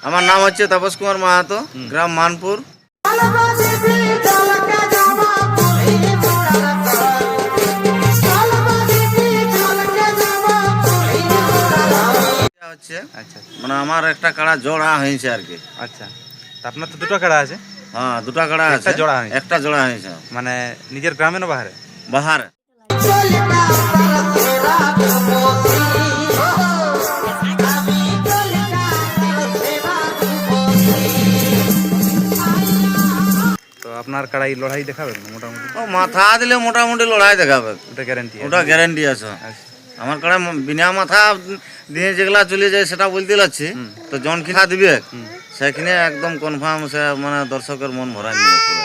আমার নাম হচ্ছে তাপস কুমার মাহাতো, গ্রাম মানপুর। হচ্ছে আচ্ছা মানে আমার একটা কাড়া জোড়া হয়েছে আর কি। আচ্ছা, তা আপনার তো দুটো কাড়া আছে। হ্যাঁ, দুটা কাড়া আছে, একটা জোড়া হয়েছে। একটা জোড়া হয়েছে মানে নিজের গ্রামে না বাহারে? বাহার। তো আপনার কাড়াই লড়াই দেখাবেন মোটামুটি? ও মাথা দিলে মোটামুটি লড়াই দেখাবে, ওটা গ্যারান্টি? ওটা গ্যারান্টি আছে। আচ্ছা আমার কাড়া বিনা মাথা দিয়ে যেগুলা চলে যায় সেটা বলতে লাগছি, তো জন খিনা দিবে সেখানে একদম কনফার্ম, সে মানে দর্শকের মন ভরা নিয়ে পুরো।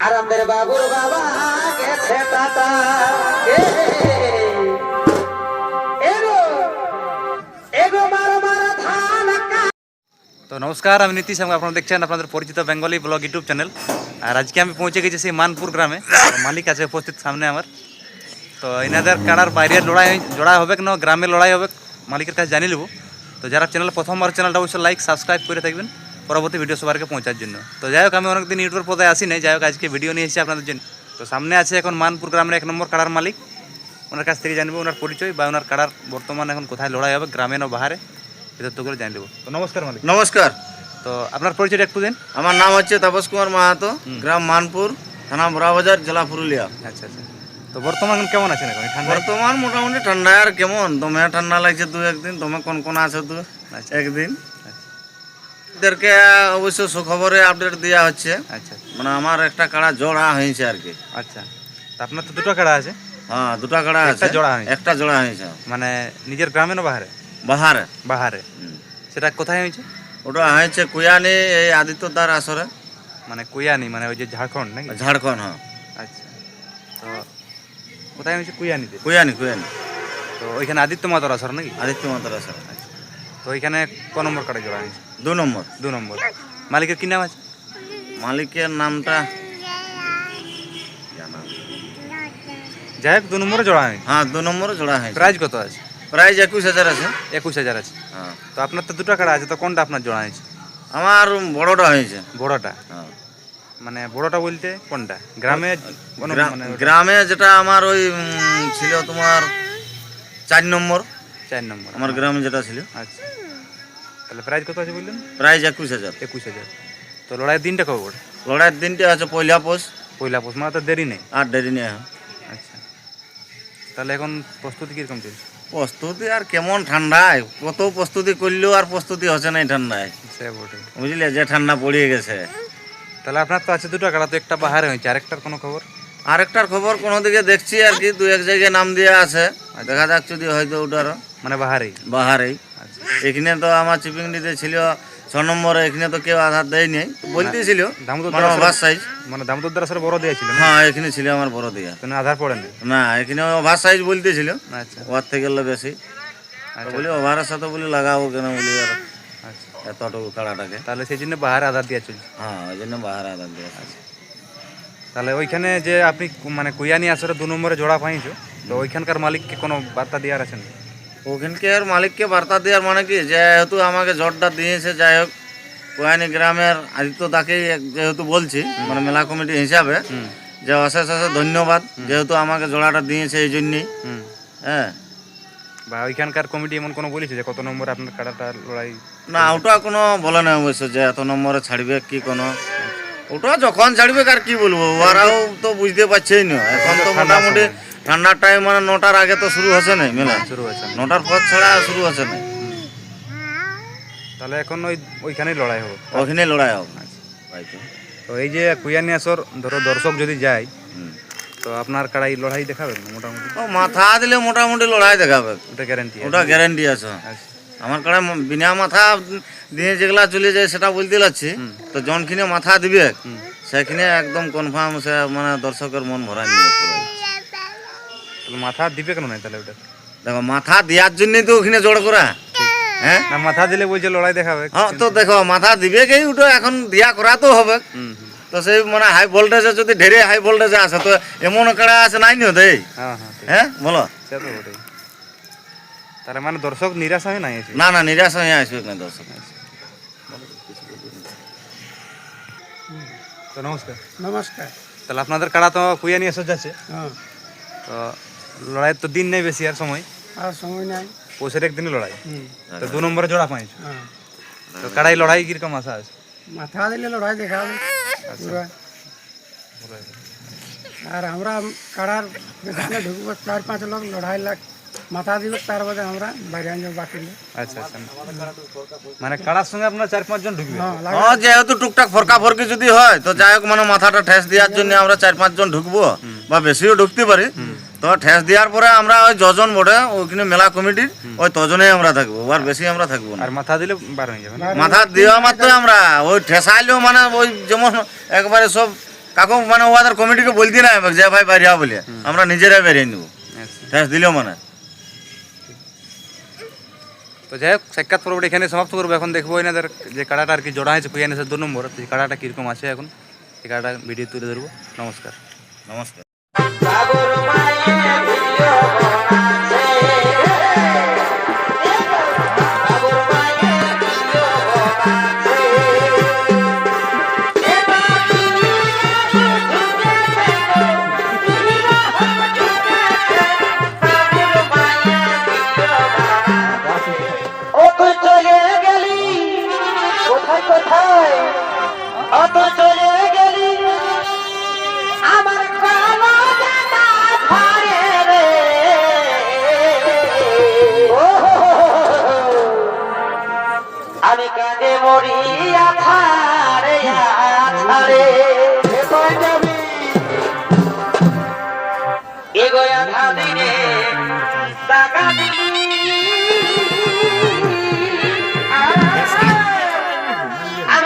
আরামের বাবুর বাবা গেছে টাটা। তো নমস্কার, আমি নীতিশ। আপনারা দেখছেন আপনাদের পরিচিত বেঙ্গলি ব্লগ ইউটিউব চ্যানেল। আর আজকে আমি পৌঁছে গেছি সেই মানপুর গ্রামে। মালিক আছে উপস্থিত সামনে আমার। তো এনাদের কাড়ার বাইরের জোড়া হবে না গ্রামের লড়াই হবে, মালিকের কাছে জানিয়ে নেব। তো যারা প্রথমবার চ্যানেলটা অবশ্যই লাইক সাবস্ক্রাইব করে থাকবেন পরবর্তী ভিডিও সবারকে পৌঁছার জন্য। তো যাই হোক, আমি অনেকদিন ইউটিউবের পথে আসি নাই, যাই হোক আজকে ভিডিও নিয়ে এসেছি আপনাদের জন্য। তো সামনে আছে এখন মানপুর গ্রামের 1 নম্বর কাড়ার মালিক। ওনার কাছ থেকে জানবো ওনার পরিচয় বা ওনার কাড়ার বর্তমানে এখন কোথায় লড়াই হবে, গ্রামে না বাহারে, এটা তো করে জানিয়ে দেবো। তো নমস্কার মালিক। নমস্কার। তো আপনার পরিচয়টা একটু দিন। আমার নাম হচ্ছে তাপস কুমার মাহাতো, গ্রাম মানপুর, থানা বড়াবাজার, জেলা পুরুলিয়া। আচ্ছা আচ্ছা, তো বর্তমান এখন কেমন আছেন? এখন ঠান্ডা? বর্তমান মোটামুটি ঠান্ডা। আর কেমন দমে ঠান্ডা লাগছে দু একদিন, দমে কোন আছে তো একদিন। এদেরকে অবশ্য সুখবরে আপডেট দেওয়া হচ্ছে। আচ্ছা মানে আমার একটা কাড়া জোড়া হয়েছে আর কি। আচ্ছা, তা আপনার তো দুটো কাড়া আছে। হ্যাঁ, দুটা কাড়া আছে, একটা জোড়া হয়েছে। একটা জোড়া হয়েছে মানে নিজের গ্রামে না বাহারে? বাহারে। বাহারে। সেটা কোথায় হয়েছে? ওটা হয়েছে কুয়ানি, এই আদিত্যদার আসরে। মানে কুয়ানি মানে ওই যে ঝাড়খণ্ড নাকি? ঝাড়খণ্ড, হ্যাঁ। আচ্ছা, তো কোথায় হয়েছে? কুয়ানিতে? কুয়ানি কুয়ানি। তো ওইখানে আদিত্য মাতার আসর নাকি? আদিত্য মাতার আসরে। আচ্ছা, তো ওইখানে ক নম্বর কাড়া জোড়া হয়েছে? 2 নম্বর। 2 নম্বর। মালিকের কি নাম আছে? মালিকের নামটা যাই হোক, 2 নম্বরে জোড়া হয়েছে। হ্যাঁ, 2 নম্বরে জোড়া হয়েছে। প্রাইজ কত আছে? প্রাইজ 21,000 আছে। 21,000 আছে। হ্যাঁ। তো আপনার তো দুটো কাড়া আছে, তো কোনটা আপনার জোড়া হয়েছে? আমার বড়টা হয়েছে। বড়টা? হ্যাঁ। মানে বড়টা বলতে কোনটা? গ্রামে মানে গ্রামে যেটা আমার ওই ছিল তোমার 4 নম্বর। 4 নম্বর আমার গ্রামে যেটা ছিল। আচ্ছা, তাহলে প্রাইজ কত আছে বললেন? প্রাইজ 21,000। 21,000। তো লড়াইয়ের দিনটা কবে? লড়াইয়ের দিনটা আছে পয়লা পৌষ। পয়লা পৌষ, মানে তো দেরি নেই। আর দেরি নেই। আচ্ছা, তাহলে এখন প্রস্তুতি কিরকম চলছে? প্রস্তুতি আর কেমন, ঠান্ডায় কত প্রস্তুতি করলেও আর প্রস্তুতি হচ্ছে না এই ঠান্ডায়, সে বটে। বুঝলে, যে ঠান্ডা পড়িয়ে গেছে। তাহলে আপনার তো আছে দুটো কাড়া, তো একটা বাহারে হয়েছে, আরেকটার কোনো খবর? আরেকটার খবর কোনো দিকে দেখছি আর কি, 2-1 জায়গায় নাম দেওয়া আছে, দেখা যাক যদি হয়তো ওটারও মানে বাহারেই? বাহারেই। আচ্ছা, এখানে তো আমার চিপিংডিতে ছিল 6 নম্বরে, এখানে তো কেউ আধার দেয়নি, বলতেছিল মানে ওভার সাইজ। মানে দামোদর আসলে বড় দিয়েছিল? হ্যাঁ, এখানে ছিল আমার বড় দিয়া। কোনো আধার পড়েনি? না, এখানে ওভার সাইজ বলতেছিল, আচ্ছা ওর থেকে বেশি। আচ্ছা বলি ওভারের সাথে বলি লাগাবো কেন, বলি আর আচ্ছা, এতটুকু কাড়াটাকে। তাহলে সেই জন্য বাহারে আধার দেওয়া চলছে। হ্যাঁ, ওই জন্য বাহার আধার দেওয়া। তাহলে ওইখানে যে আপনি মানে কুয়ানি আসরে 2 নম্বরে জোড়া পাইছো, তো ওইখানকার মালিককে কোনো বার্তা দেওয়ার আছেন? ওখানকার মালিককে বার্তা দেওয়ার মানে কি, যেহেতু আমাকে জটটা দিয়েছে, যাই হোক কুয়ানি গ্রামের আদিত্য দাকে যেহেতু বলছি, মানে মেলা কমিটি হিসাবে, যে অশেষ অশেষ ধন্যবাদ, যেহেতু আমাকে জোড়াটা দিয়েছে এই জন্যই। হ্যাঁ, বা ওইখানকার কমিটি এমন কোনো বলেছে যে কত নম্বরে আপনার কাড়াটা লড়াই? না, ওটা কোনো বলে না অবশ্য যে এত নম্বরে ছাড়বে কি কোনো, ওটা যখন ছাড়বে আর কি বলবো, ওরাও তো বুঝতে পারছেই না। এখন তো মোটামুটি ঠান্ডার টাইম, মানে 9টার আগে তো শুরু হচ্ছে না মেলা, শুরু হয়েছে? 9টার পর ছাড়া শুরু হচ্ছে না। তাহলে এখন ওইখানেই লড়াই হবে? ওখানে লড়াই হবে। তো এই যে কুয়ানি আসর ধরো দর্শক যদি যায়, তো আপনার কাড়াই লড়াই দেখাবেন মোটামুটি? ও মাথা দিলে মোটামুটি লড়াই দেখাবে, ওটা গ্যারান্টি? ওটা গ্যারান্টি আছে। আচ্ছা, আমার কাড়া বিনা মাথা দিয়ে যেগুলা চলে যায় সেটা বলতে লাগছি, তো যনখিনে মাথা দিবে সেখানে একদম কনফার্ম, সে মানে দর্শকের মন ভরা নিয়ে পুরো। তাহলে মাথা দিবে কেন নাই তাহলে ওটা? দেখো, মাথা দেওয়ার জন্যই তো ওখানে জোড় করা। হ্যাঁ, না মাথা দিলে বলছে লড়াই দেখাবে। হ্যাঁ, তো দেখো মাথা দিবে কে, ওটা এখন দিয়া করা তো হবে। তো সেই মানে হাই ভোল্টেজে যদি ঢেরে হাই ভোল্টেজে আসে তো এমন কাড়া আছে নাই নিও দেই হ্যাঁ হ্যাঁ ঠিক। হ্যাঁ বলো সে তো বটেই। তার মানে দর্শক নিরাশ হয়ে নাই আছে। না না নিরাশ হয়ে আসবে না দর্শক। তো নমস্কার। নমস্কার। তাহলে আপনাদের কাড়া তো কুইয়া নিয়ে এসে যাচ্ছে, হ্যাঁ, তো লড়াইয়ের তো দিন নেই বেশি আর সময়, আর সময় নাই। পৌষের একদিনই লড়াই, হুম, তো 2 নম্বরে জোড়া পাইছো, হ্যাঁ। তো কাড়াই লড়াই কিরকম আশা আছে? মাথা দিলে লড়াই দেখাবে পুরা। আর আমরা কাড়ার বেশি ঢুকবো 4-5 লোক লড়াই লাগ মাথা দিব, তার বাদে আমরা বাইরে আনবো বাকি লোক। আচ্ছা আচ্ছা, মানে কাড়ার সঙ্গে আপনার 4-5 জন ঢুকবে? হ্যাঁ, হ্যাঁ যেহেতু টুকটাক ফরকা ফরকি যদি হয় তো যাই হোক মানে মাথাটা ঠেস দেওয়ার জন্য আমরা 4-5 জন ঢুকবো বা বেশিও ঢুকতে পারি। তো ঠেস দেওয়ার পরে আমরা ওই যজন বটে ওইখানে মেলা কমিটির ওই তজনেই আমরা থাকবো, আর বেশি আমরা থাকবো না। আর মাথা দিলে বার হয়ে যাবে না? মাথা দেওয়া মাত্র আমরা ওই ঠেসাইলেও মানে ওই যেমন একবারে সব কাকু মানে ওদের কমিটিকে বলতে না হবে যে ভাই বাইরে বলে, আমরা নিজেরাই বেরিয়ে নেবো আচ্ছা। ঠেস দিলেও মানে। তো যাই হোক, সাক্ষাৎ পর্বটা এখানে সমাপ্ত করবো। এখন দেখবো এনাদের যে কাড়াটা আর কি জোড়া হয়েছে কুইয়ানেসের 2 নম্বর, তো এই কাড়াটা কীরকম আছে এখন এই কাড়াটা ভিডিও তুলে ধরবো। নমস্কার। নমস্কার। বাবুর মায়ে দিও বনাছে বাবুর মায়ে দিও বনাছে ও তুই চলে গেলি কোথায় কোথায়, ও তুই চলে গেলি আমার কালো জানা ঘরে রে, আমি কাঁদে মরি আছাড়ে আছাড়ে যাবি এগোয়া ধাদিনে টাকা দিবি